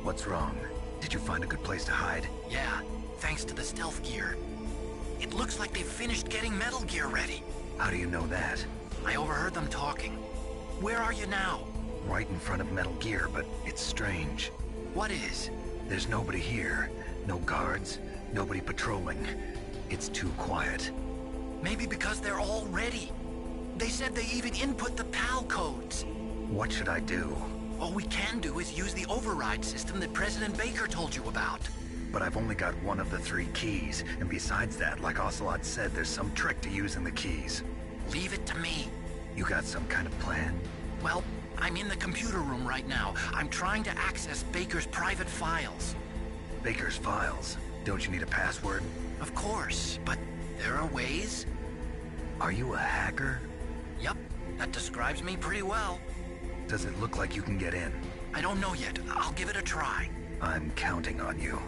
What's wrong? Did you find a good place to hide? Yeah, thanks to the stealth gear. It looks like they've finished getting Metal Gear ready. How do you know that? I overheard them talking. Where are you now? Right in front of Metal Gear, but it's strange. What is? There's nobody here. No guards, nobody patrolling. It's too quiet. Maybe because they're all ready. They said they even input the PAL codes. What should I do? All we can do is use the override system that President Baker told you about. But I've only got one of the 3 keys, and besides that, like Ocelot said, there's some trick to using the keys. Leave it to me. You got some kind of plan? Well, I'm in the computer room right now. I'm trying to access Baker's private files. Baker's files? Don't you need a password? Of course, but there are ways. Are you a hacker? Yep, that describes me pretty well. Does it look like you can get in? I don't know yet. I'll give it a try. I'm counting on you.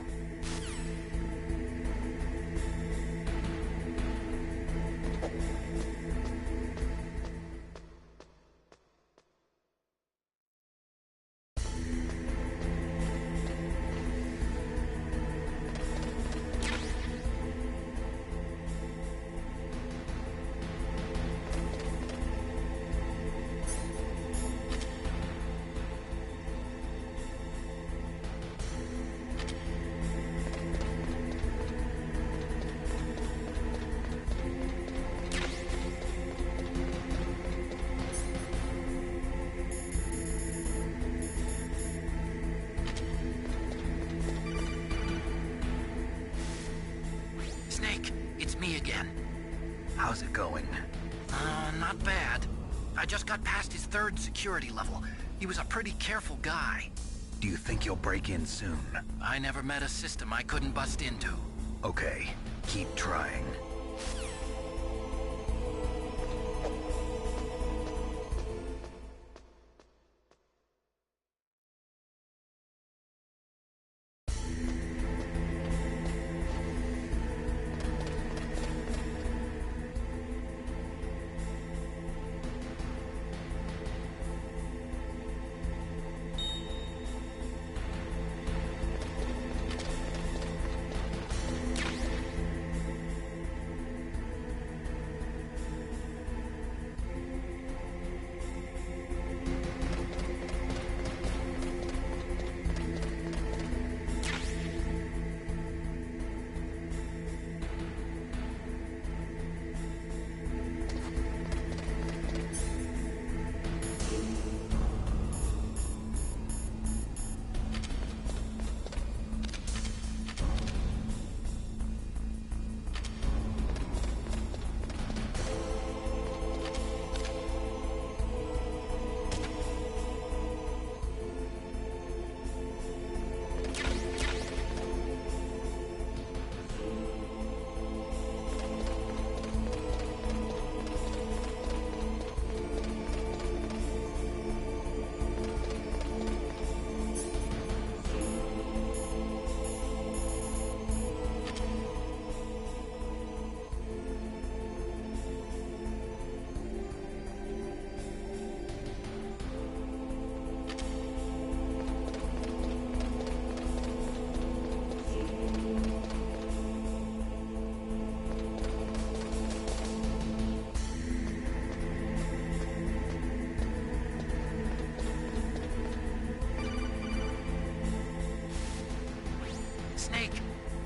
Snake, it's me again. How's it going? Not bad. I just got past his 3rd security level. He was a pretty careful guy. Do you think you'll break in soon? I never met a system I couldn't bust into. Okay, keep trying.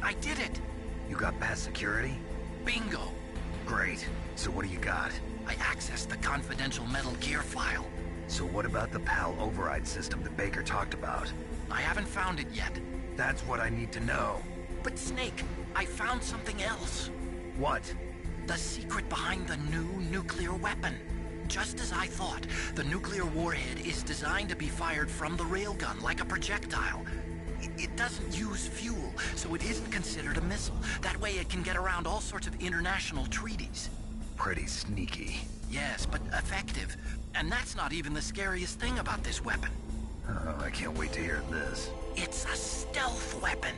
I did it! You got past security? Bingo! Great. So what do you got? I accessed the confidential Metal Gear file. So what about the PAL override system that Baker talked about? I haven't found it yet. That's what I need to know. But Snake, I found something else. What? The secret behind the new nuclear weapon. Just as I thought, the nuclear warhead is designed to be fired from the railgun like a projectile. It doesn't use fuel, so it isn't considered a missile. That way it can get around all sorts of international treaties. Pretty sneaky. Yes, but effective. And that's not even the scariest thing about this weapon. Oh, I can't wait to hear this. It's a stealth weapon.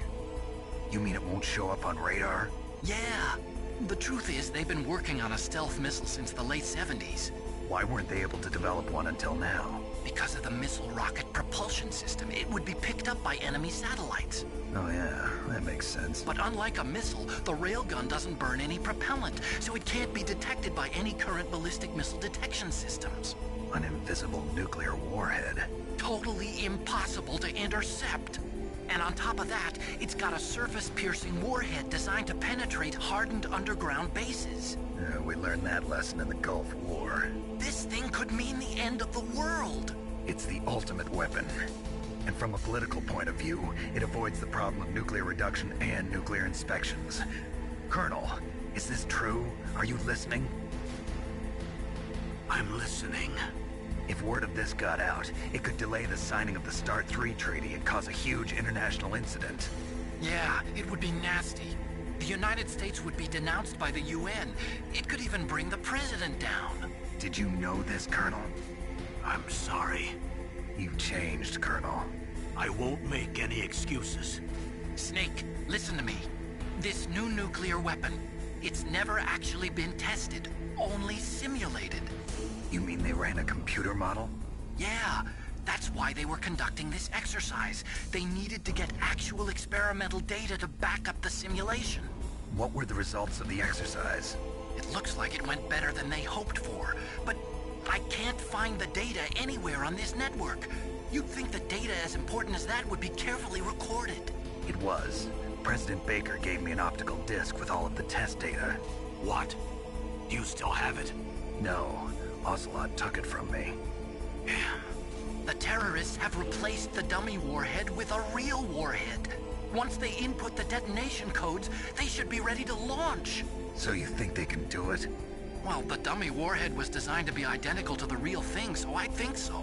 You mean it won't show up on radar? Yeah. The truth is, they've been working on a stealth missile since the late 70s. Why weren't they able to develop one until now? Because of the missile rocket propulsion system, it would be picked up by enemy satellites. Oh yeah, that makes sense. But unlike a missile, the railgun doesn't burn any propellant, so it can't be detected by any current ballistic missile detection systems. An invisible nuclear warhead. Totally impossible to intercept. And on top of that, it's got a surface-piercing warhead designed to penetrate hardened underground bases. We learned that lesson in the Gulf War. This thing could mean the end of the world. It's the ultimate weapon. And from a political point of view, it avoids the problem of nuclear reduction and nuclear inspections. Colonel, is this true? Are you listening? I'm listening. If word of this got out, it could delay the signing of the START 3 treaty and cause a huge international incident. Yeah, it would be nasty. The United States would be denounced by the UN. It could even bring the president down. Did you know this, Colonel? I'm sorry. You've changed, Colonel. I won't make any excuses. Snake, listen to me. This new nuclear weapon, it's never actually been tested, only simulated. You mean they ran a computer model? Yeah, that's why they were conducting this exercise. They needed to get actual experimental data to back up the simulation. What were the results of the exercise? It looks like it went better than they hoped for, but I can't find the data anywhere on this network. You'd think the data as important as that would be carefully recorded. It was. President Baker gave me an optical disc with all of the test data. What? Do you still have it? No, Ocelot took it from me. Damn. The terrorists have replaced the dummy warhead with a real warhead. Once they input the detonation codes, they should be ready to launch. So you think they can do it? Well, the dummy warhead was designed to be identical to the real thing, so I think so.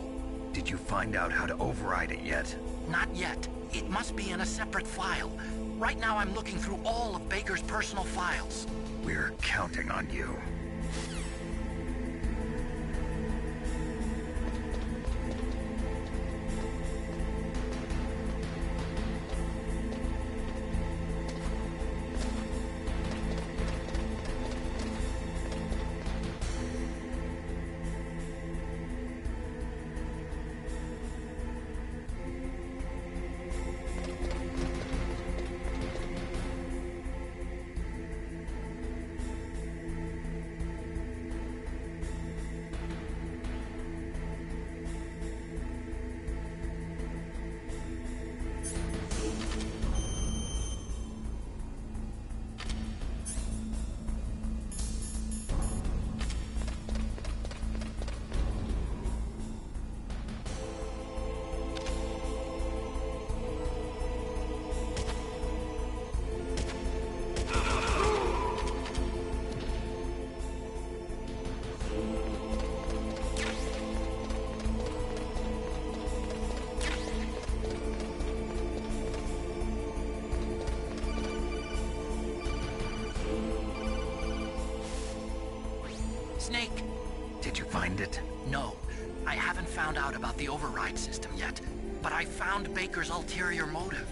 Did you find out how to override it yet? Not yet. It must be in a separate file. Right now I'm looking through all of Baker's personal files. We're counting on you. Snake! Did you find it? No, I haven't found out about the override system yet, but I found Baker's ulterior motive.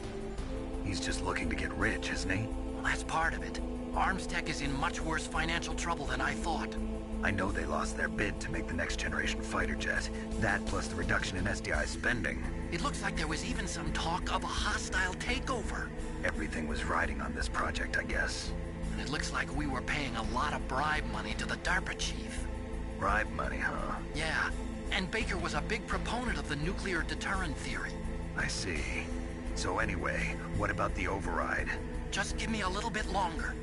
He's just looking to get rich, isn't he? Well, that's part of it. Armstech is in much worse financial trouble than I thought. I know they lost their bid to make the next generation fighter jet. That plus the reduction in SDI spending. It looks like there was even some talk of a hostile takeover. Everything was riding on this project, I guess. And it looks like we were paying a lot of bribe money to the DARPA chief. Bribe money, huh? Yeah, and Baker was a big proponent of the nuclear deterrent theory. I see. So anyway, what about the override? Just give me a little bit longer.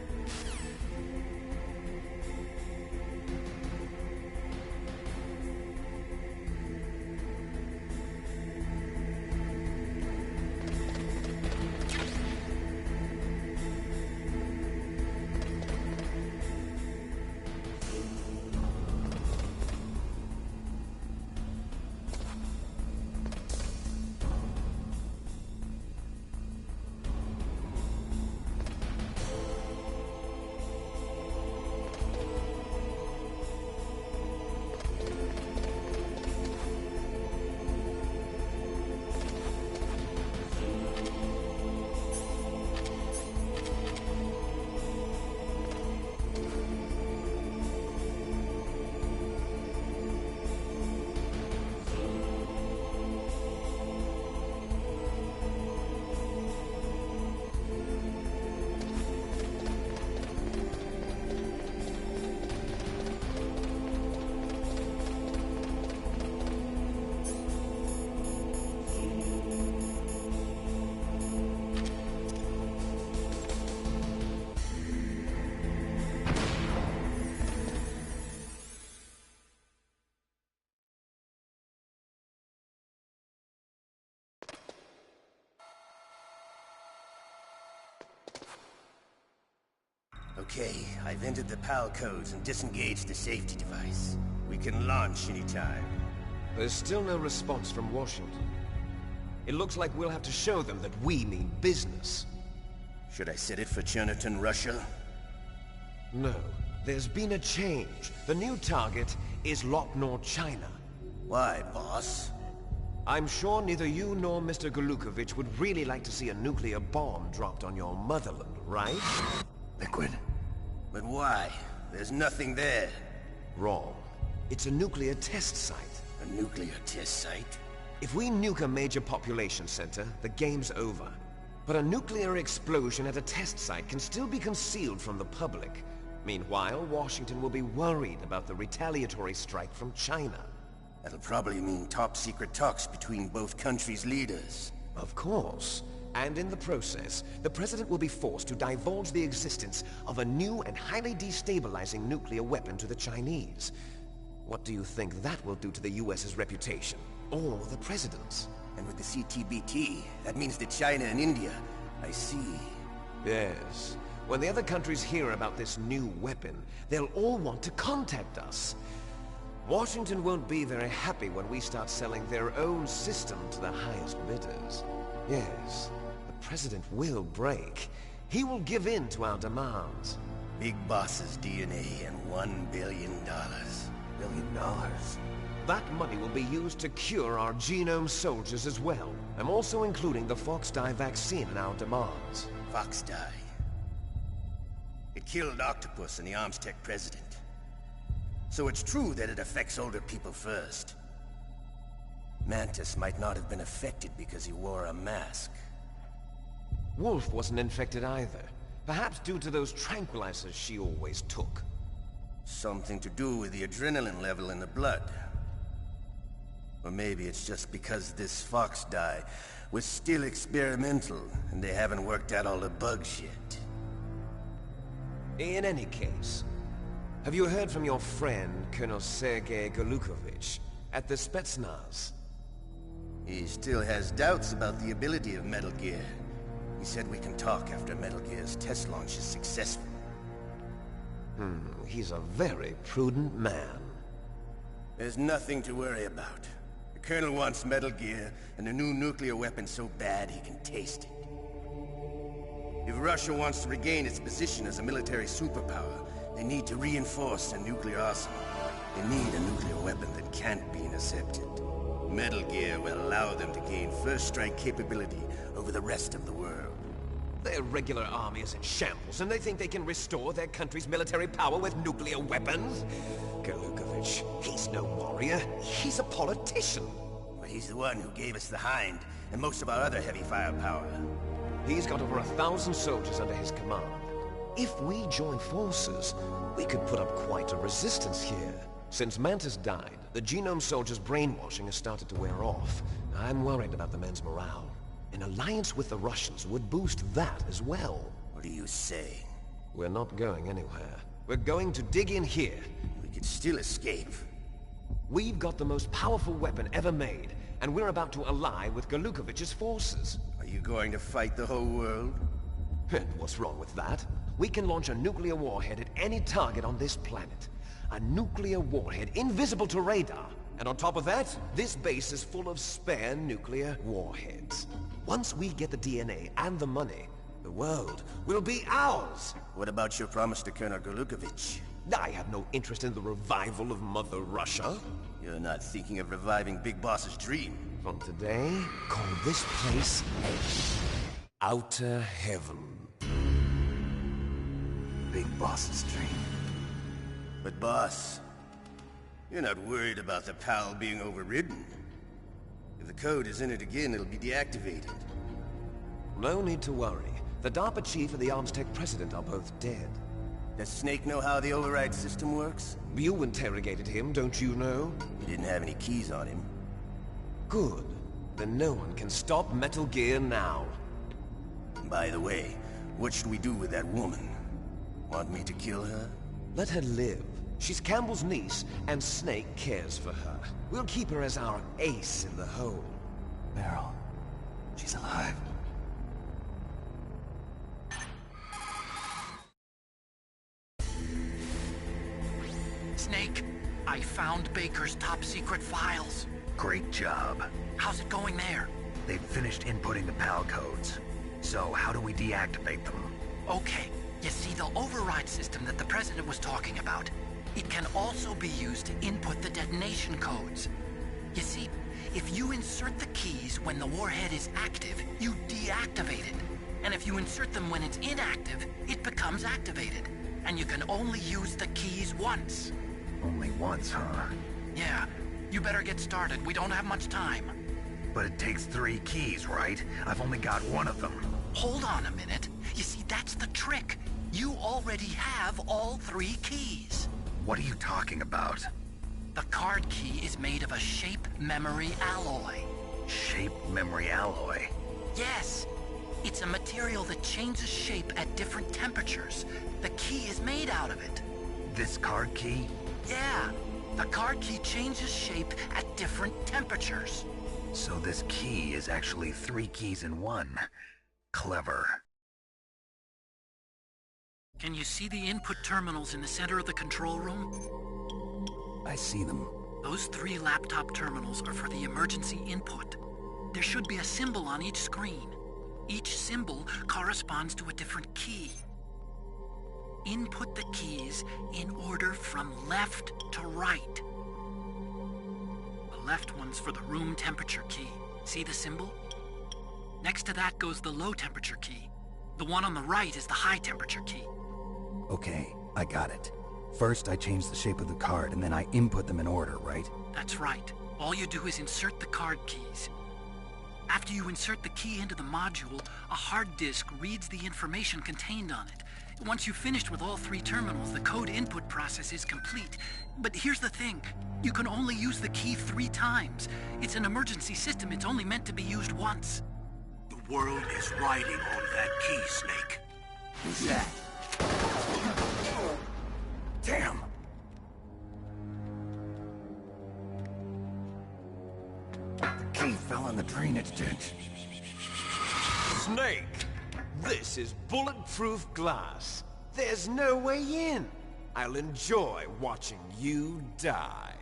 Okay, I've entered the PAL codes and disengaged the safety device. We can launch anytime. There's still no response from Washington. It looks like we'll have to show them that we mean business. Should I set it for Cherniton, Russia? No. There's been a change. The new target is Locknor, China. Why, boss? I'm sure neither you nor Mr. Golukovich would really like to see a nuclear bomb dropped on your motherland, right? Liquid. But why? There's nothing there. Wrong. It's a nuclear test site. A nuclear test site? If we nuke a major population center, the game's over. But a nuclear explosion at a test site can still be concealed from the public. Meanwhile, Washington will be worried about the retaliatory strike from China. That'll probably mean top-secret talks between both countries' leaders. Of course. And in the process, the President will be forced to divulge the existence of a new and highly destabilizing nuclear weapon to the Chinese. What do you think that will do to the US's reputation? Or the President's? And with the CTBT, that means that China and India... I see. Yes. When the other countries hear about this new weapon, they'll all want to contact us. Washington won't be very happy when we start selling their own system to the highest bidders. Yes, the President will break. He will give in to our demands. Big Boss's DNA and $1 billion. $1 billion? That money will be used to cure our genome soldiers as well. I'm also including the Foxdie vaccine in our demands. Foxdie. It killed Octopus and the Armstech president. So it's true that it affects older people first. Mantis might not have been affected because he wore a mask. Wolf wasn't infected either. Perhaps due to those tranquilizers she always took. Something to do with the adrenaline level in the blood. Or maybe it's just because this Foxdie was still experimental and they haven't worked out all the bugs yet. In any case, have you heard from your friend, Colonel Sergei Golukovich, at the Spetsnaz? He still has doubts about the ability of Metal Gear. He said we can talk after Metal Gear's test launch is successful. He's a very prudent man. There's nothing to worry about. The Colonel wants Metal Gear and a new nuclear weapon so bad he can taste it. If Russia wants to regain its position as a military superpower, they need to reinforce their nuclear arsenal. They need a nuclear weapon that can't be intercepted. Metal Gear will allow them to gain first strike capability over the rest of the world. Their regular army is in shambles, and they think they can restore their country's military power with nuclear weapons? Golukovich, he's no warrior. He's a politician. But he's the one who gave us the Hind and most of our other heavy firepower. He's got over 1,000 soldiers under his command. If we join forces, we could put up quite a resistance here. Since Mantis died, the genome soldiers' brainwashing has started to wear off. I'm worried about the men's morale. An alliance with the Russians would boost that as well. What are you saying? We're not going anywhere. We're going to dig in here. We could still escape. We've got the most powerful weapon ever made, and we're about to ally with Golukovich's forces. Are you going to fight the whole world? And what's wrong with that? We can launch a nuclear warhead at any target on this planet. A nuclear warhead invisible to radar. And on top of that, this base is full of spare nuclear warheads. Once we get the DNA and the money, the world will be ours! What about your promise to Colonel Golukovich? I have no interest in the revival of Mother Russia. You're not thinking of reviving Big Boss's dream. From today, call this place Outer Heaven. Big Boss's dream. But boss, you're not worried about the PAL being overridden. If the code is entered again, it'll be deactivated. No need to worry. The DARPA chief and the Armstech president are both dead. Does Snake know how the override system works? You interrogated him, don't you know? He didn't have any keys on him. Good. Then no one can stop Metal Gear now. By the way, what should we do with that woman? Want me to kill her? Let her live. She's Campbell's niece, and Snake cares for her. We'll keep her as our ace in the hole. Meryl, she's alive. I found Baker's top-secret files. Great job. How's it going there? They've finished inputting the PAL codes. So how do we deactivate them? Okay, you see the override system that the President was talking about? It can also be used to input the detonation codes. You see, if you insert the keys when the warhead is active, you deactivate it. And if you insert them when it's inactive, it becomes activated. And you can only use the keys once. Only once, huh? Yeah, you better get started. We don't have much time. But it takes 3 keys, right? I've only got 1 of them. Hold on a minute. You see, that's the trick. You already have all 3 keys. What are you talking about? The card key is made of a shape memory alloy. Shape memory alloy? Yes. It's a material that changes shape at different temperatures. The key is made out of it. This card key? Yeah. The card key changes shape at different temperatures. So this key is actually 3 keys in 1. Clever. Can you see the input terminals in the center of the control room? I see them. Those 3 laptop terminals are for the emergency input. There should be a symbol on each screen. Each symbol corresponds to a different key. Input the keys in order from left to right. The left one's for the room temperature key. See the symbol? Next to that goes the low temperature key. The one on the right is the high temperature key. Okay, I got it. First, I change the shape of the card, and then I input them in order, right? That's right. All you do is insert the card keys. After you insert the key into the module, a hard disk reads the information contained on it. Once you've finished with all 3 terminals, the code input process is complete. But here's the thing. You can only use the key 3 times. It's an emergency system. It's only meant to be used once. The world is riding on that key, Snake. Who's that? Damn! The key fell in the drainage ditch. Snake! This is bulletproof glass. There's no way in. I'll enjoy watching you die.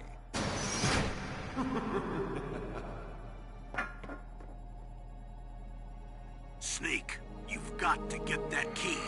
Snake, you've got to get that key.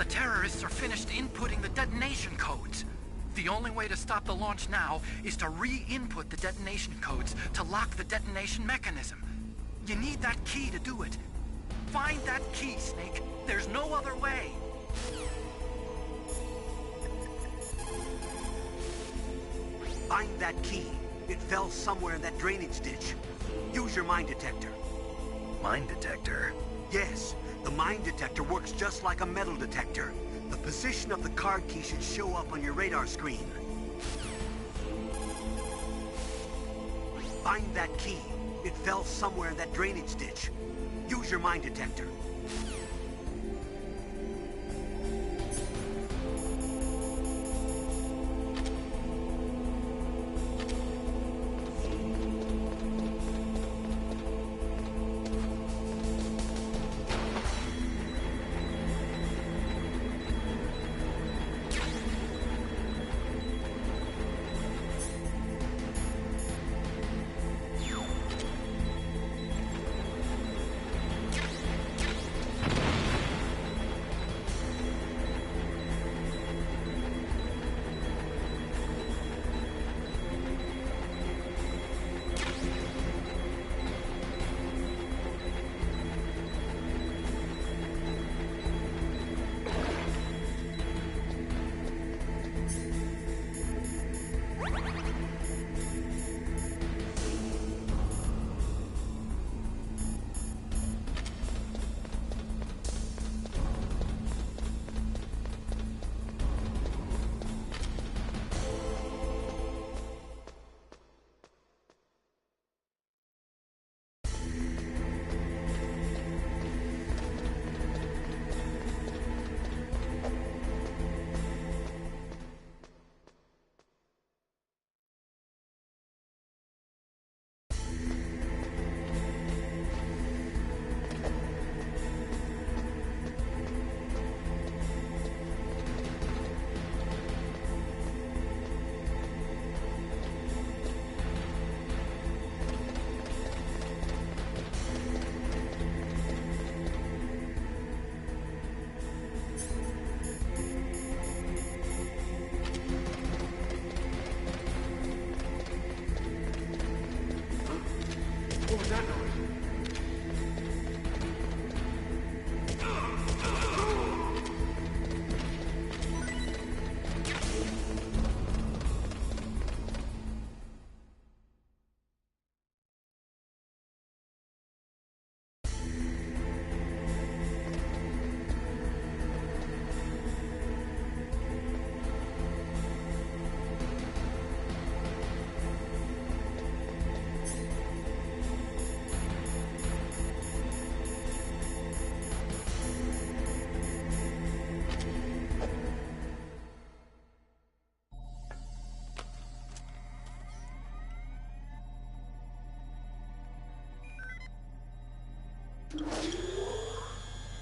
The terrorists are finished inputting the detonation codes. The only way to stop the launch now is to re-input the detonation codes to lock the detonation mechanism. You need that key to do it. Find that key, Snake. There's no other way. Find that key. It fell somewhere in that drainage ditch. Use your mine detector. Mine detector? Yes, the mine detector works just like a metal detector. The position of the card key should show up on your radar screen. Find that key. It fell somewhere in that drainage ditch. Use your mine detector.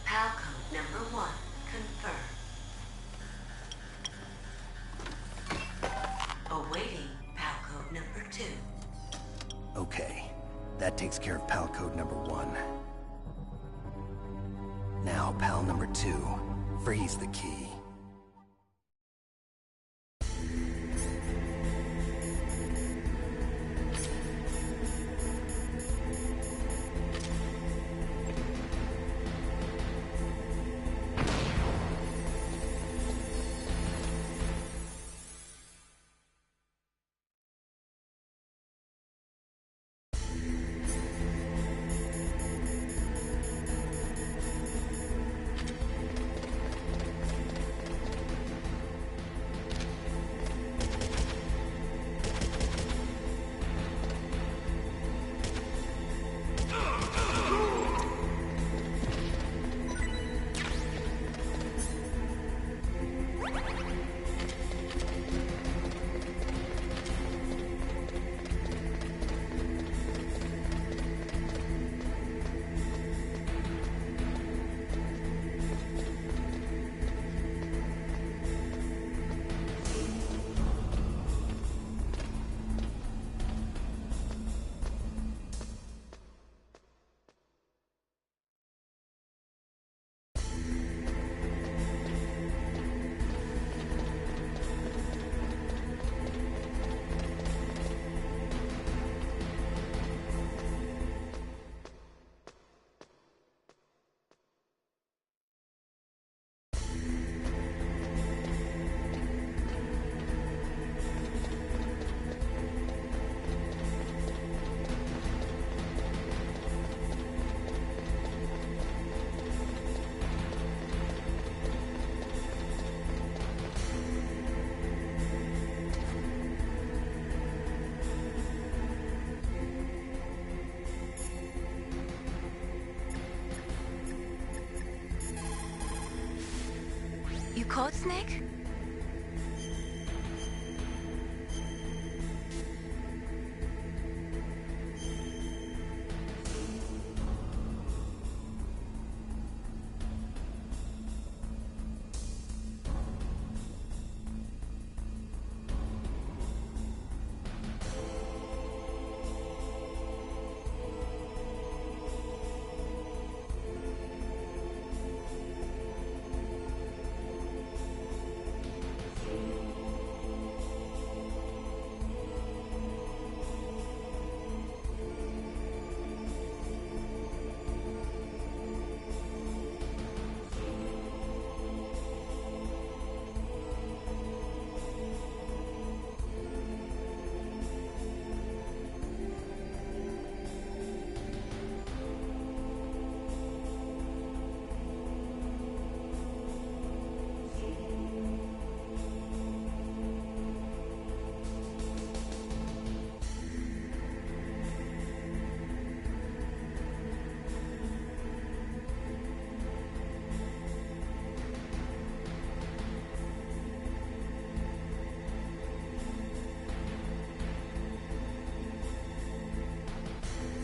PAL code number 1, confirmed. Awaiting PAL code number 2. Okay, that takes care of PAL code number 1. Now, PAL number 2, freeze the key. You caught Snake?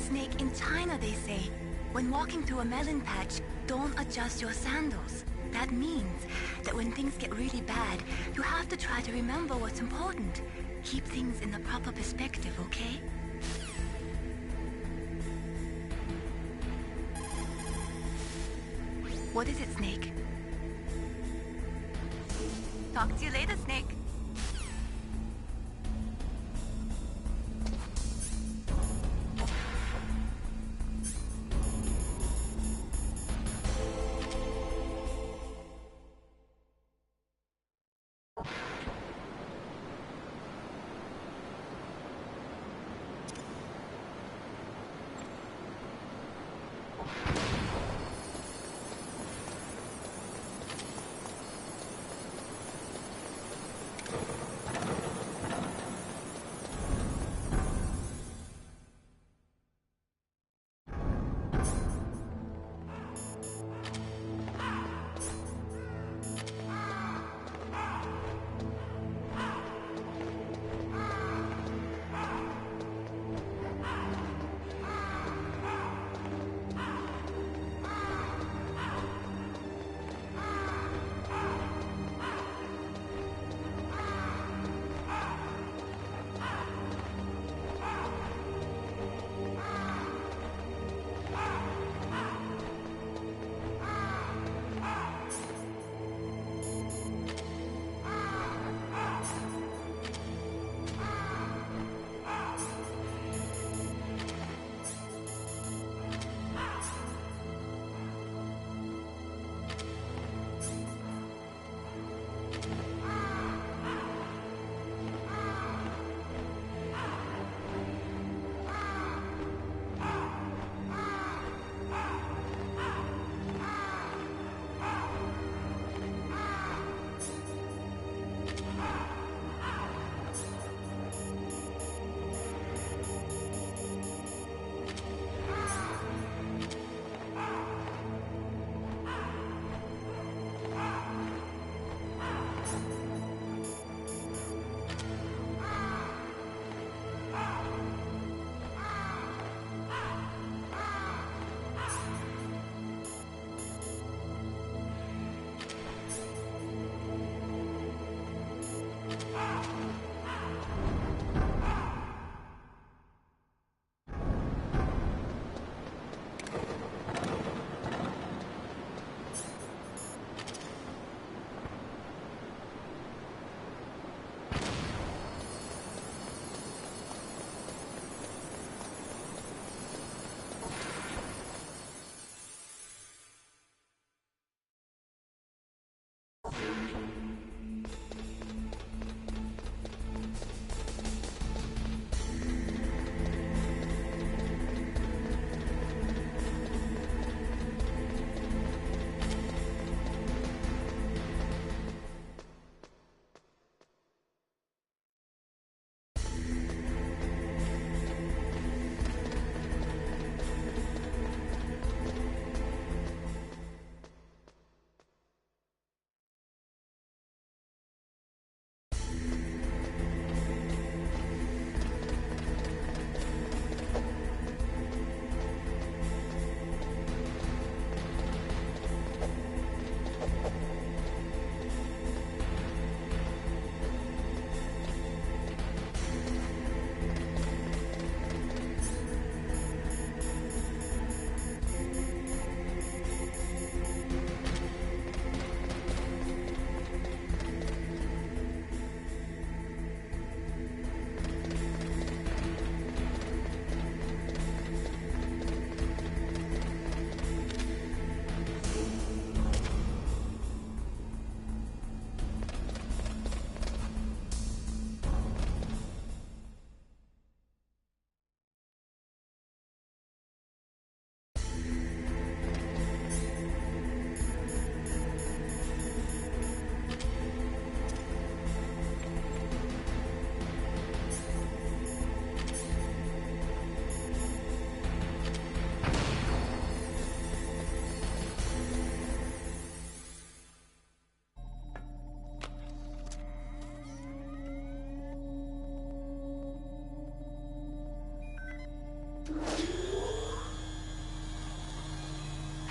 Snake, in China they say, when walking through a melon patch, don't adjust your sandals. That means that when things get really bad, you have to try to remember what's important. Keep things in the proper perspective, okay? What is it, Snake? Talk to you later, Snake.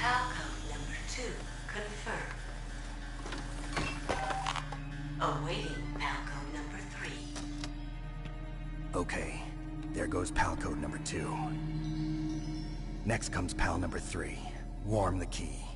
PAL code number 2 confirmed. Awaiting PAL code number 3. Okay, there goes PAL code number 2. Next comes PAL number 3. Warm the key.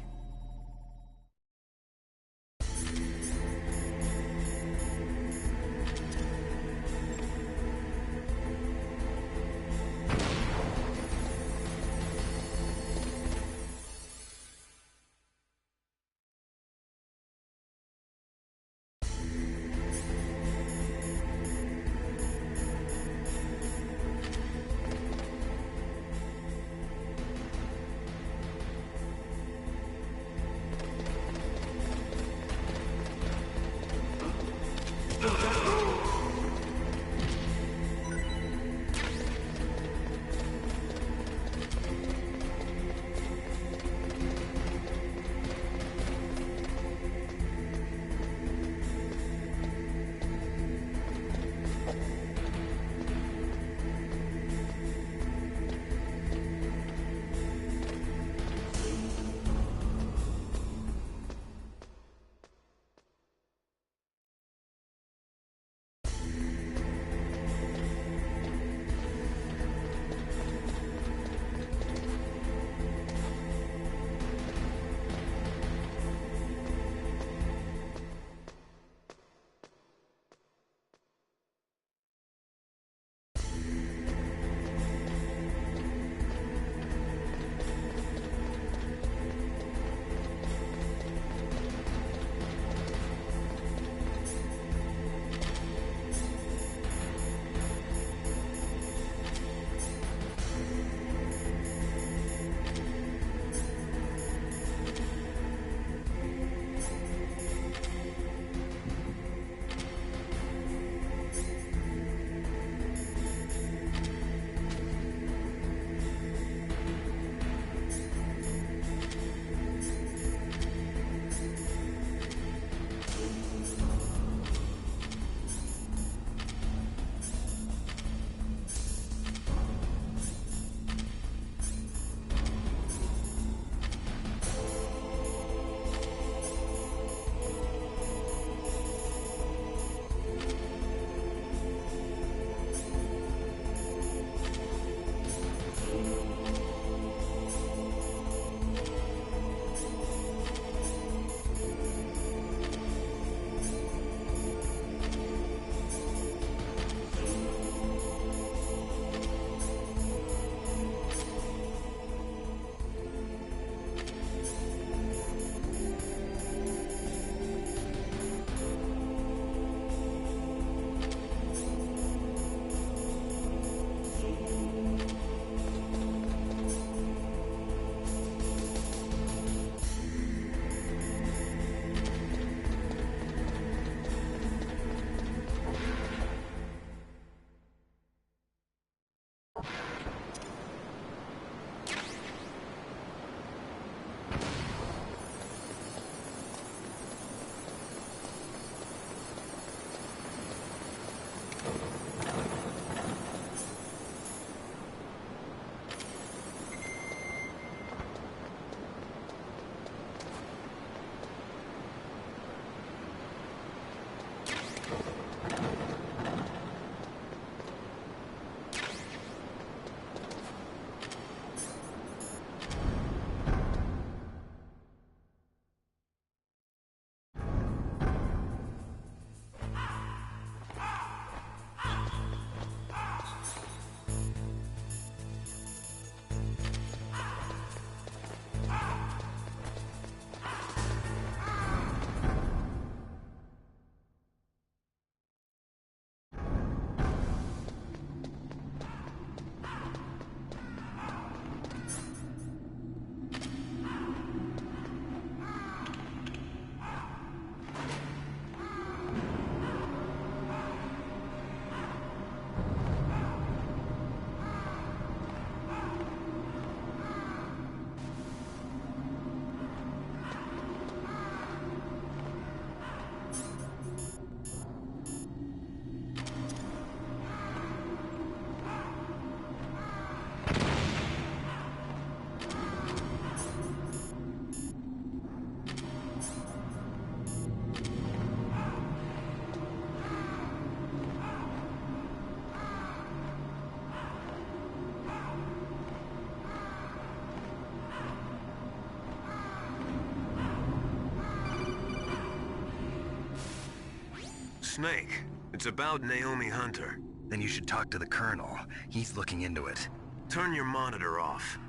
Snake, it's about Naomi Hunter. Then you should talk to the Colonel. He's looking into it. Turn your monitor off.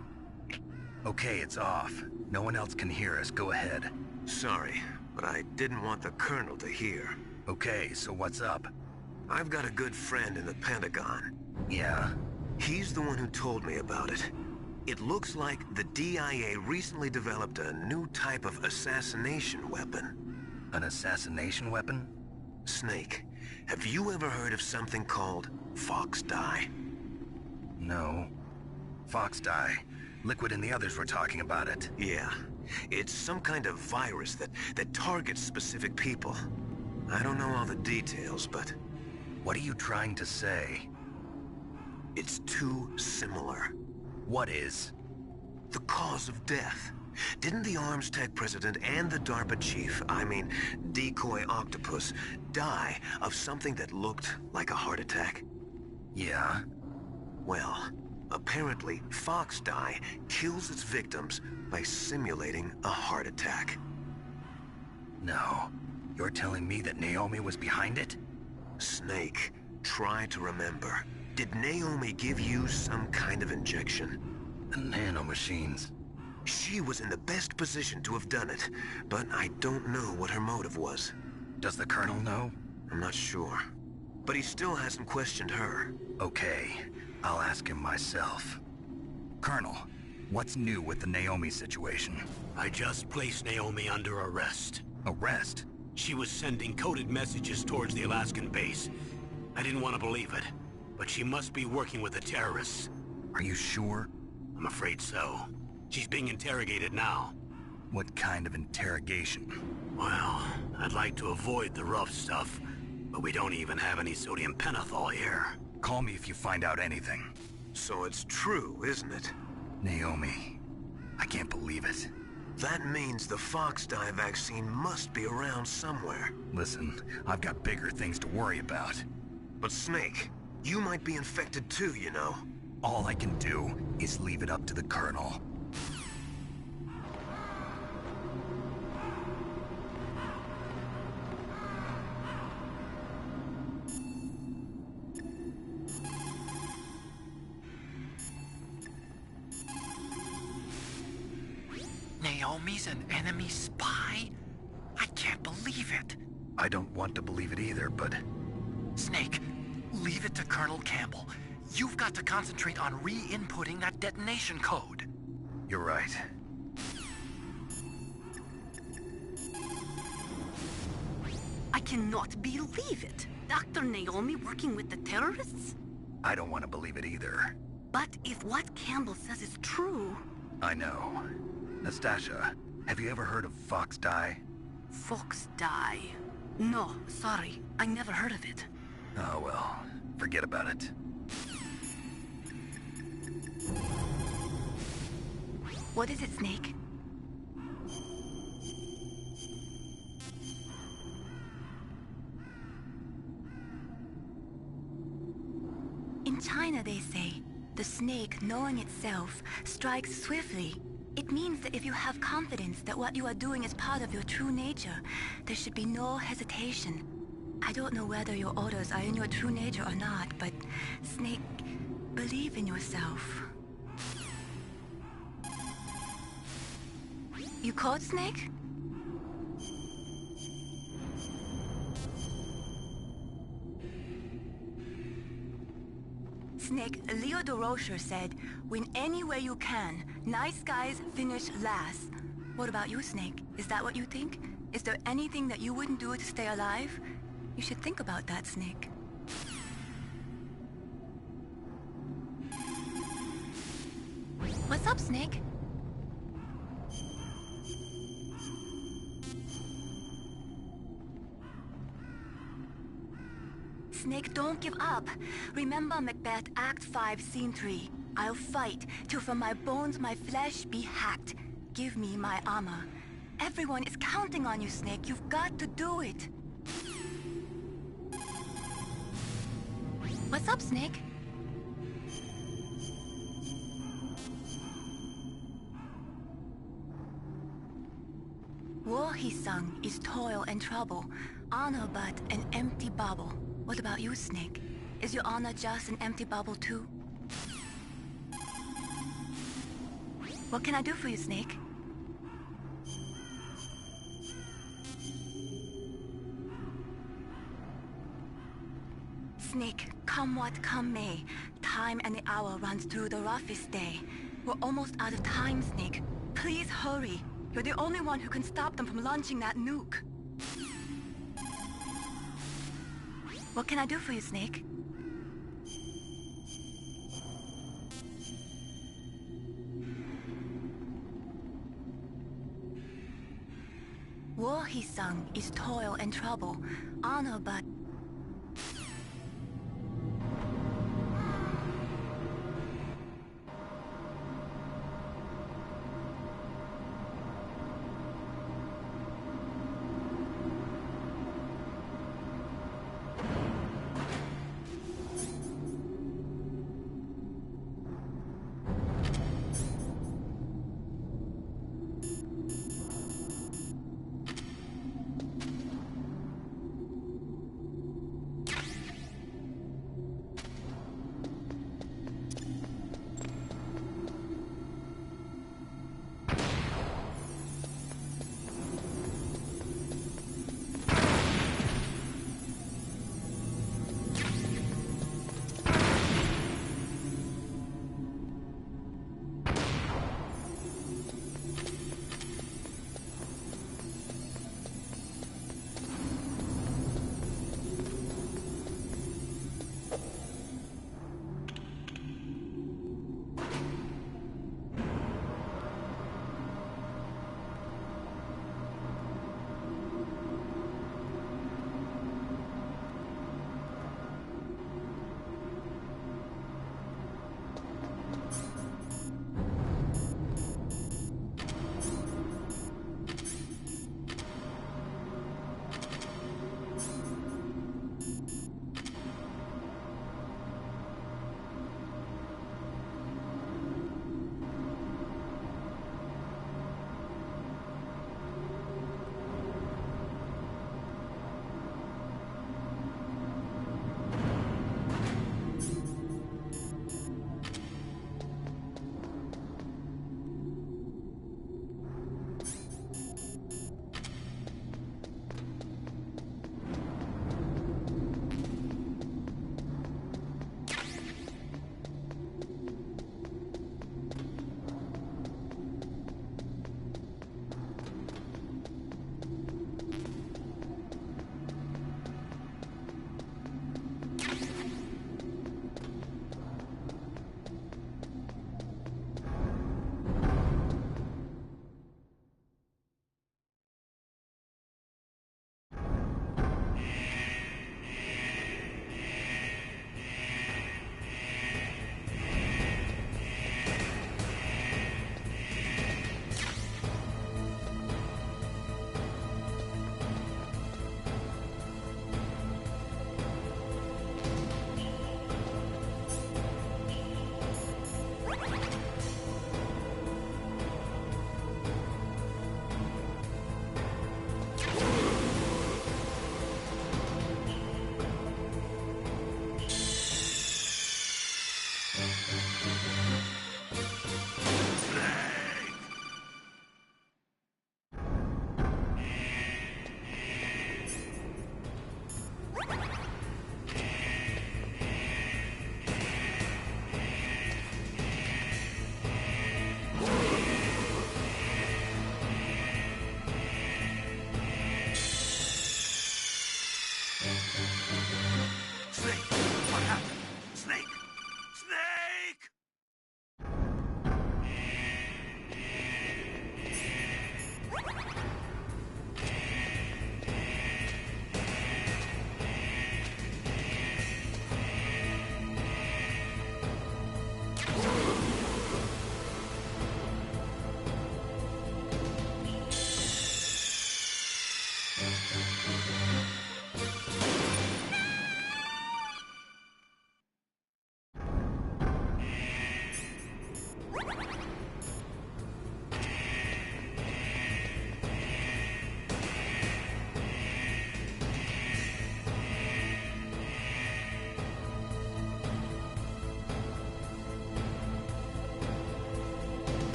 Okay, it's off. No one else can hear us. Go ahead. Sorry, but I didn't want the Colonel to hear. Okay, so what's up? I've got a good friend in the Pentagon. Yeah? He's the one who told me about it. It looks like the DIA recently developed a new type of assassination weapon. An assassination weapon? Snake, have you ever heard of something called Fox Dye? No. Fox Dye. Liquid and the others were talking about it. Yeah. It's some kind of virus that targets specific people. I don't know all the details, but... What are you trying to say? It's too similar. What is? The cause of death. Didn't the Arms Tech president and the DARPA chief, I mean, Decoy Octopus, die of something that looked like a heart attack? Yeah? Well, apparently Fox Dye kills its victims by simulating a heart attack. No. You're telling me that Naomi was behind it? Snake, try to remember. Did Naomi give you some kind of injection? The nanomachines. She was in the best position to have done it, but I don't know what her motive was. Does the Colonel know? I'm not sure. But he still hasn't questioned her. Okay, I'll ask him myself. Colonel, what's new with the Naomi situation? I just placed Naomi under arrest. Arrest? She was sending coded messages towards the Alaskan base. I didn't want to believe it, but she must be working with the terrorists. Are you sure? I'm afraid so. She's being interrogated now. What kind of interrogation? Well, I'd like to avoid the rough stuff, but we don't even have any sodium pentothal here. Call me if you find out anything. So it's true, isn't it? Naomi. I can't believe it. That means the Fox Dye vaccine must be around somewhere. Listen, I've got bigger things to worry about. But Snake, you might be infected too, you know. All I can do is leave it up to the Colonel. Naomi's an enemy spy? I can't believe it. I don't want to believe it either, but... Snake, leave it to Colonel Campbell. You've got to concentrate on re-inputting that detonation code. You're right. I cannot believe it. Dr. Naomi working with the terrorists? I don't want to believe it either. But if what Campbell says is true... I know. Nastasha, have you ever heard of Fox Dye? Fox Dye? No, sorry. I never heard of it. Oh well, forget about it. What is it, Snake? In China, they say, the snake, knowing itself, strikes swiftly. It means that if you have confidence that what you are doing is part of your true nature, there should be no hesitation. I don't know whether your orders are in your true nature or not, but, Snake, believe in yourself. You caught, Snake? Snake, Leo DeRocher said, win any way you can. Nice guys finish last. What about you, Snake? Is that what you think? Is there anything that you wouldn't do to stay alive? You should think about that, Snake. What's up, Snake? Snake, don't give up. Remember Macbeth Act 5, Scene 3. I'll fight till from my bones my flesh be hacked. Give me my armor. Everyone is counting on you, Snake. You've got to do it. What's up, Snake? War, he sung, is toil and trouble. honor but an empty bubble. What about you, Snake? Is your honor just an empty bubble too? What can I do for you, Snake? Snake, come what come may, time and the hour runs through the roughest day. We're almost out of time, Snake. Please hurry. You're the only one who can stop them from launching that nuke. What can I do for you, Snake? War, he sung, is toil and trouble. Honor, but...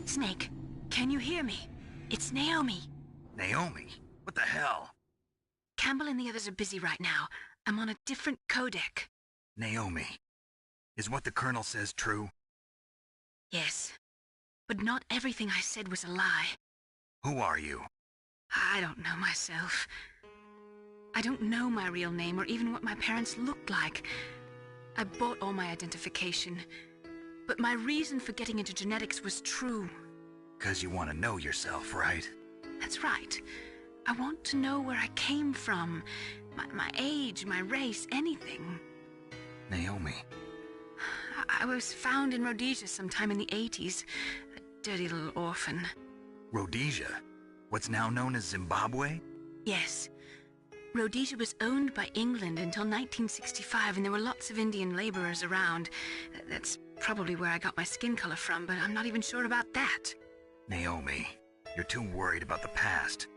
Snake, can you hear me? It's Naomi. Naomi? What the hell? Campbell and the others are busy right now. I'm on a different codec. Naomi, is what the Colonel says true? Yes, but not everything I said was a lie. Who are you? I don't know myself. I don't know my real name or even what my parents looked like. I bought all my identification, but my reason for getting into genetics was true. 'Cause you want to know yourself, right? That's right. I want to know where I came from, my age, my race, anything. Naomi. I was found in Rhodesia sometime in the 80s. A dirty little orphan. Rhodesia? What's now known as Zimbabwe? Yes. Rhodesia was owned by England until 1965, and there were lots of Indian laborers around. That's probably where I got my skin color from, but I'm not even sure about that. Naomi, you're too worried about the past.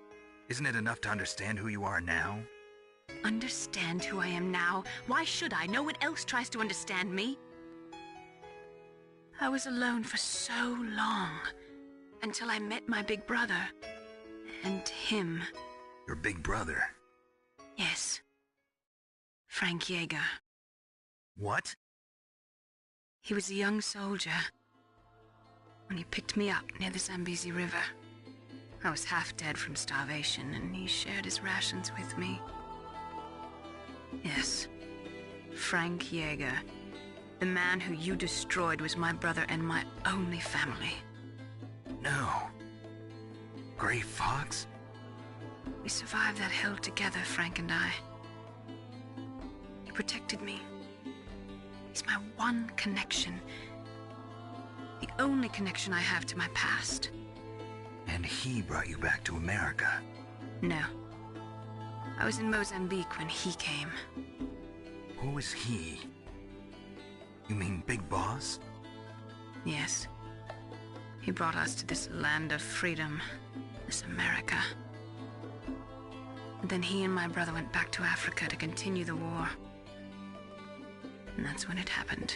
Isn't it enough to understand who you are now? Understand who I am now? Why should I? No one else tries to understand me. I was alone for so long, until I met my big brother. And him. Your big brother? Yes. Frank Yeager. What? He was a young soldier when he picked me up near the Zambezi River. I was half dead from starvation, and he shared his rations with me. Yes, Frank Yeager. The man who you destroyed was my brother and my only family. No. Gray Fox? We survived that hell together, Frank and I. He protected me. He's my one connection. The only connection I have to my past. And he brought you back to America? No. I was in Mozambique when he came. Who is he? You mean Big Boss? Yes. He brought us to this land of freedom, this America. And then he and my brother went back to Africa to continue the war. And that's when it happened.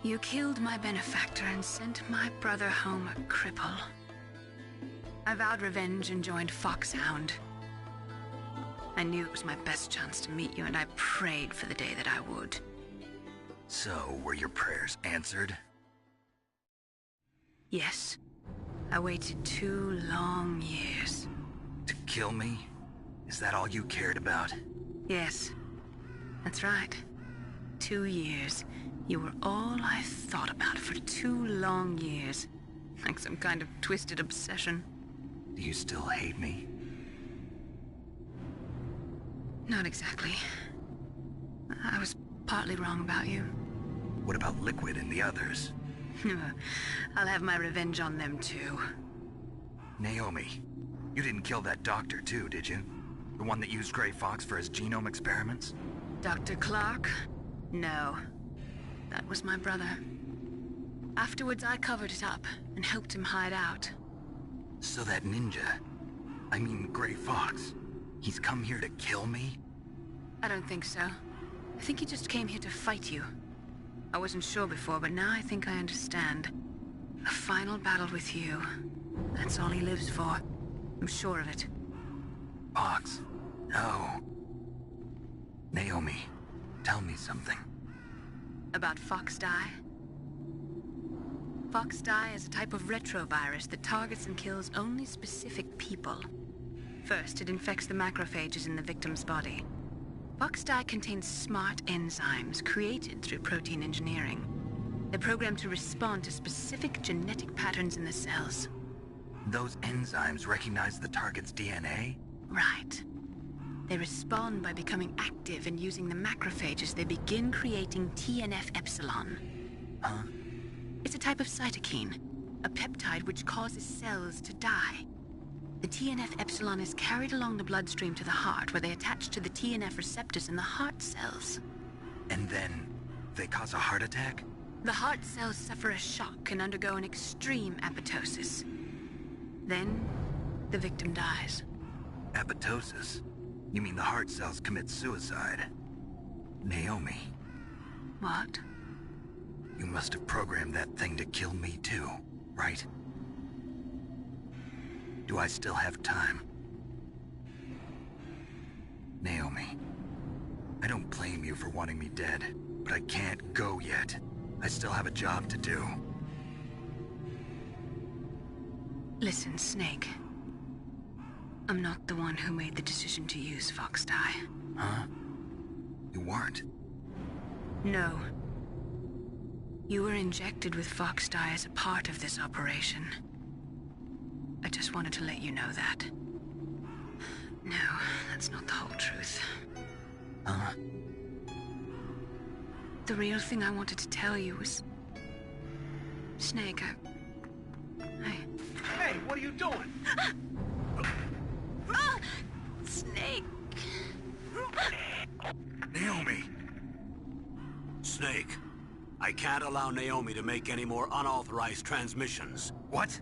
You killed my benefactor and sent my brother home a cripple. I vowed revenge and joined Foxhound. I knew it was my best chance to meet you, and I prayed for the day that I would. So, were your prayers answered? Yes. I waited 2 long years. To kill me? Is that all you cared about? Yes. That's right. 2 years. You were all I thought about for 2 long years. Like some kind of twisted obsession. Do you still hate me? Not exactly. I was partly wrong about you. What about Liquid and the others? I'll have my revenge on them too. Naomi, you didn't kill that doctor too, did you? The one that used Gray Fox for his genome experiments? Dr. Clark? No. That was my brother. Afterwards, I covered it up and helped him hide out. So that ninja, I mean Gray Fox, he's come here to kill me? I don't think so. I think he just came here to fight you. I wasn't sure before, but now I think I understand. A final battle with you. That's all he lives for. I'm sure of it. Fox? No. Naomi, tell me something. About Fox-Die? Fox-Die is a type of retrovirus that targets and kills only specific people. First, it infects the macrophages in the victim's body. Fox-Die contains smart enzymes created through protein engineering. They're programmed to respond to specific genetic patterns in the cells. Those enzymes recognize the target's DNA? Right. They respond by becoming active and using the macrophages. They begin creating TNF-epsilon. Huh? It's a type of cytokine, a peptide which causes cells to die. The TNF-epsilon is carried along the bloodstream to the heart, where they attach to the TNF receptors in the heart cells. And then, they cause a heart attack? The heart cells suffer a shock and undergo an extreme apoptosis. Then, the victim dies. Apoptosis? You mean the heart cells commit suicide? Naomi. What? You must have programmed that thing to kill me too, right? Do I still have time? Naomi, I don't blame you for wanting me dead, but I can't go yet. I still have a job to do. Listen, Snake. I'm not the one who made the decision to use Fox Dye. Huh? You weren't? No. You were injected with Fox Dye as a part of this operation. I just wanted to let you know that. No, that's not the whole truth. Huh? The real thing I wanted to tell you was... Snake, Hey, what are you doing? Snake! Naomi! Snake, I can't allow Naomi to make any more unauthorized transmissions. What?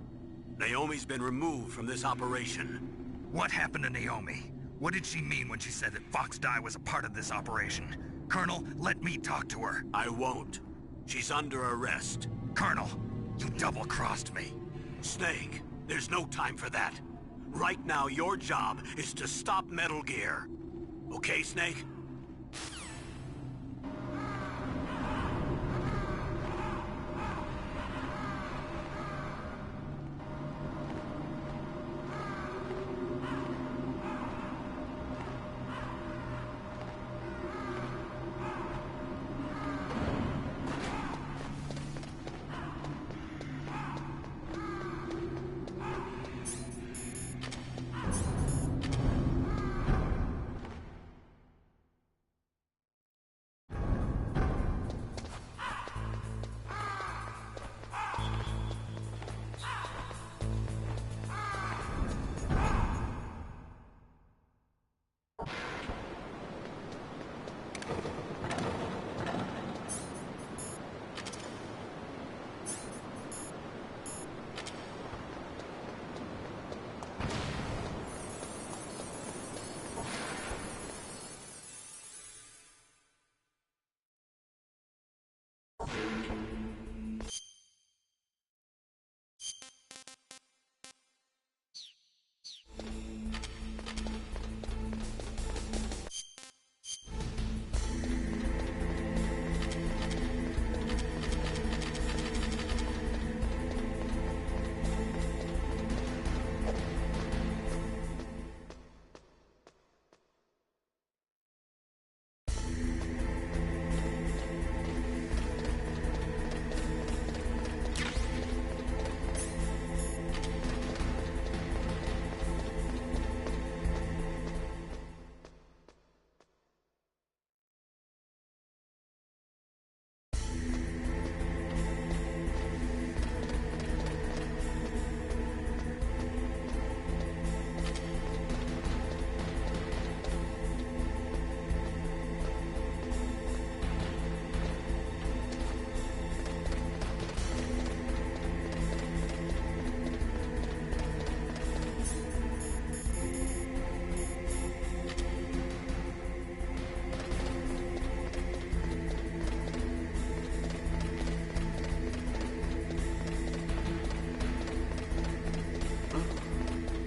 Naomi's been removed from this operation. What happened to Naomi? What did she mean when she said that Fox Dye was a part of this operation? Colonel, let me talk to her. I won't. She's under arrest. Colonel, you double-crossed me. Snake, there's no time for that. Right now, your job is to stop Metal Gear. Okay, Snake?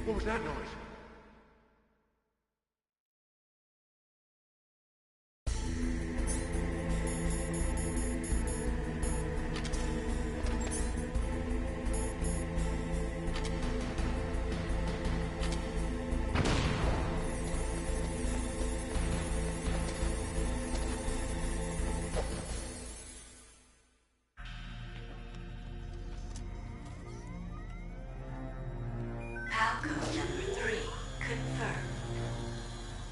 What was that noise? PAL code number 3 confirmed.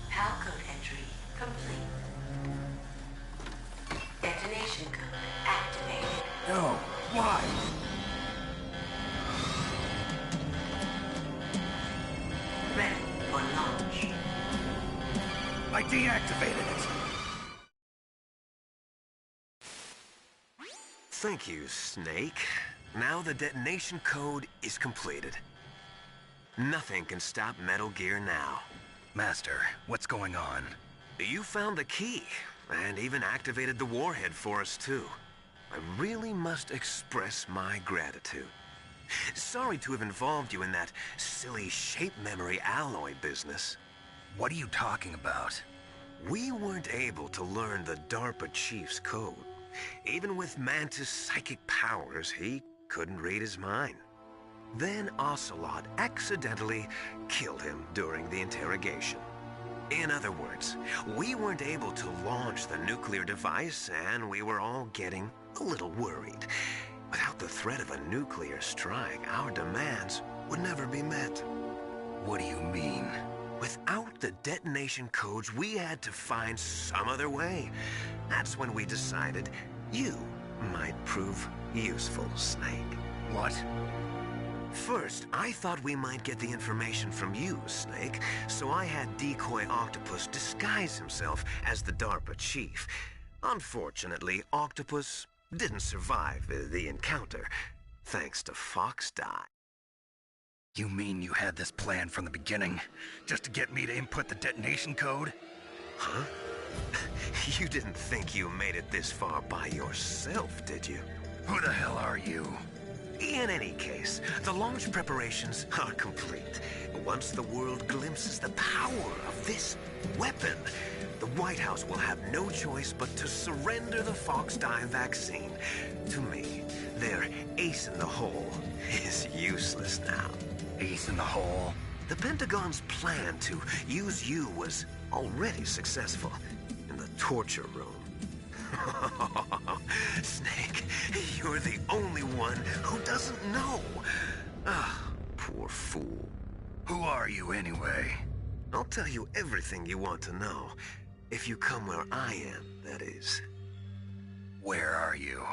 PAL code entry complete. Detonation code activated. No, why? Ready for launch. I deactivated it. Thank you, Snake. Now the detonation code is completed. Nothing can stop Metal Gear now. Master, what's going on? You found the key, and even activated the warhead for us, too. I really must express my gratitude. Sorry to have involved you in that silly shape memory alloy business. What are you talking about? We weren't able to learn the DARPA chief's code. Even with Mantis' psychic powers, he couldn't read his mind. Then Ocelot accidentally killed him during the interrogation. In other words, we weren't able to launch the nuclear device, and we were all getting a little worried. Without the threat of a nuclear strike, our demands would never be met. What do you mean? Without the detonation codes, we had to find some other way. That's when we decided you might prove useful, Snake. What? First, I thought we might get the information from you, Snake, so I had Decoy Octopus disguise himself as the DARPA chief. Unfortunately, Octopus didn't survive the encounter, thanks to Fox Die. You mean you had this plan from the beginning, just to get me to input the detonation code? Huh? You didn't think you made it this far by yourself, did you? Who the hell are you? In any case, the launch preparations are complete. Once the world glimpses the power of this weapon, the White House will have no choice but to surrender the Fox Die vaccine to me. Their ace in the hole is useless now. Ace in the hole? The Pentagon's plan to use you was already successful in the torture room. Snake, you're the only one who doesn't know. Ah, poor fool. Who are you anyway? I'll tell you everything you want to know. If you come where I am, that is. Where are you?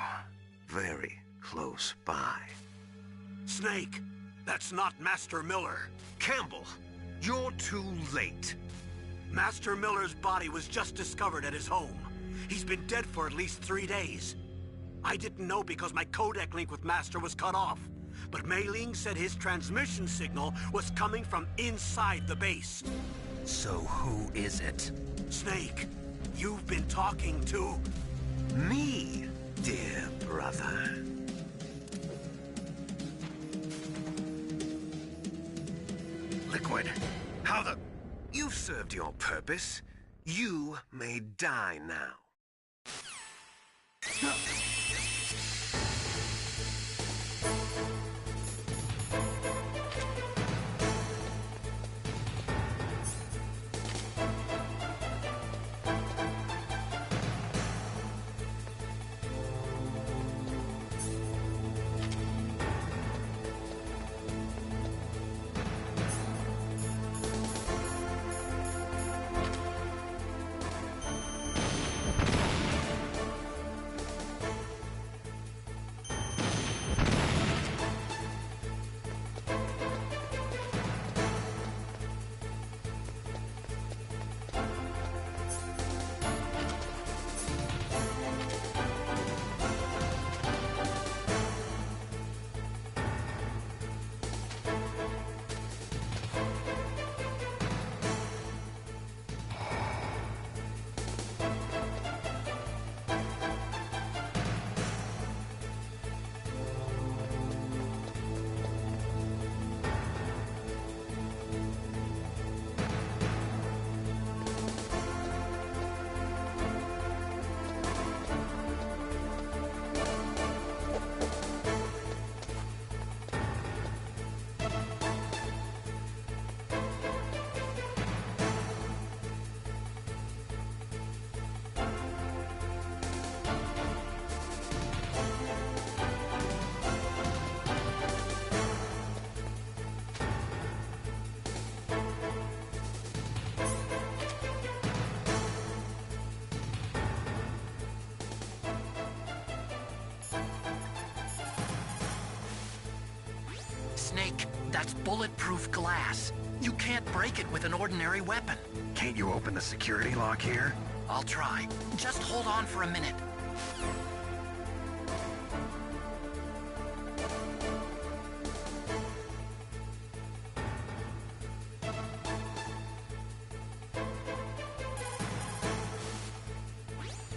Very close by. Snake, that's not Master Miller. Campbell, you're too late. Master Miller's body was just discovered at his home. He's been dead for at least 3 days. I didn't know because my codec link with Master was cut off. But Mei Ling said his transmission signal was coming from inside the base. So who is it? Snake, you've been talking to... me, dear brother. Liquid, how the... You've served your purpose. You may die now. Snake, that's bulletproof glass. You can't break it with an ordinary weapon. Can't you open the security lock here? I'll try. Just hold on for a minute.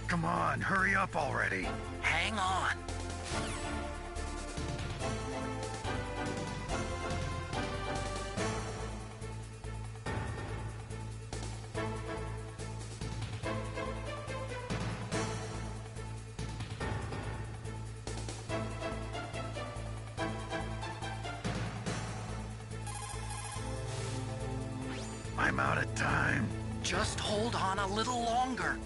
Come on, hurry up already. Hang on. I'm out of time. Just hold on a little longer.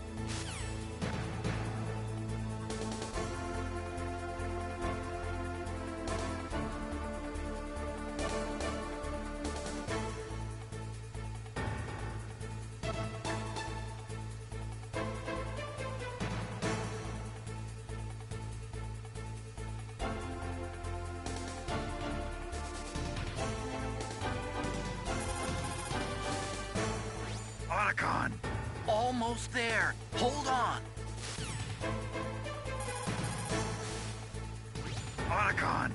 Otacon! Almost there. Hold on. Otacon!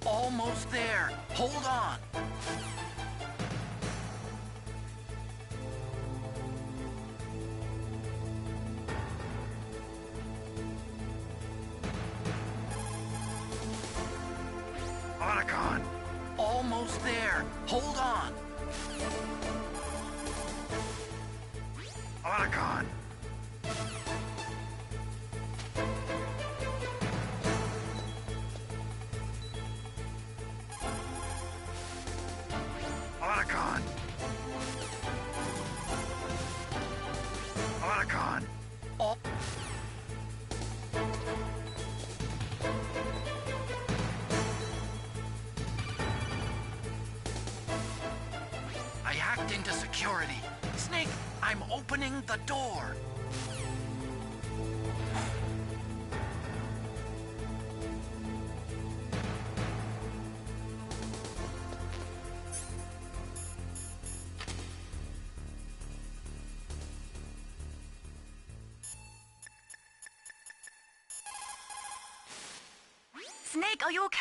Almost there. Hold on. Otacon! Almost there. Hold on. Otacon! Otacon! Otacon! Oh. I hacked into security. Snake, I'm opening the door. Snake, are you okay?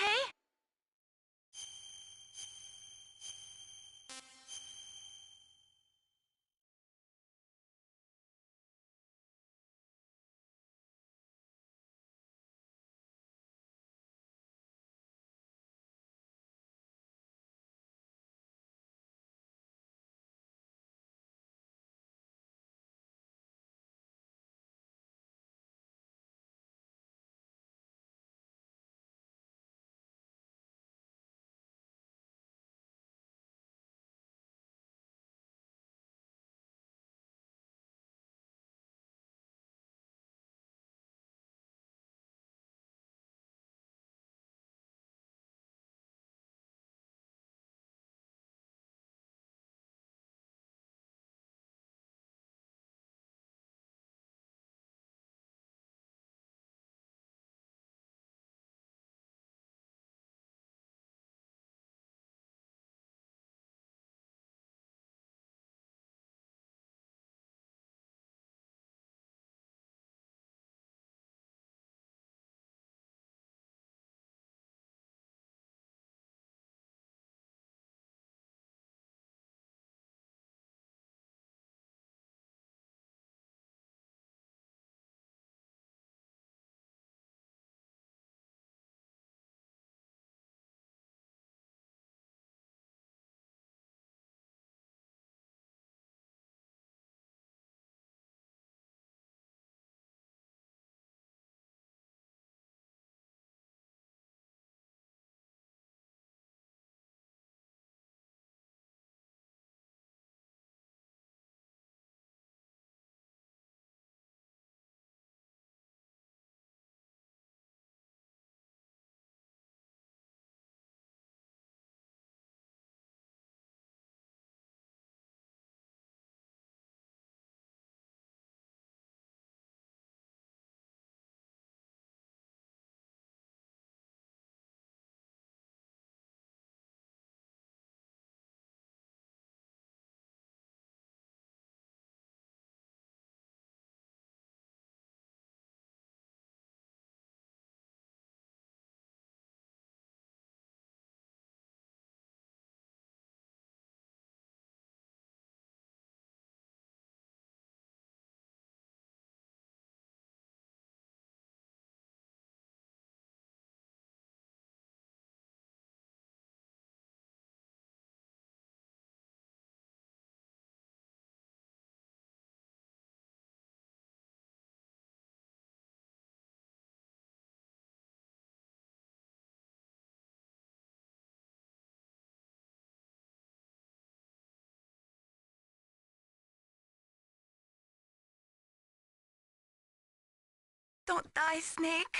Don't die, Snake.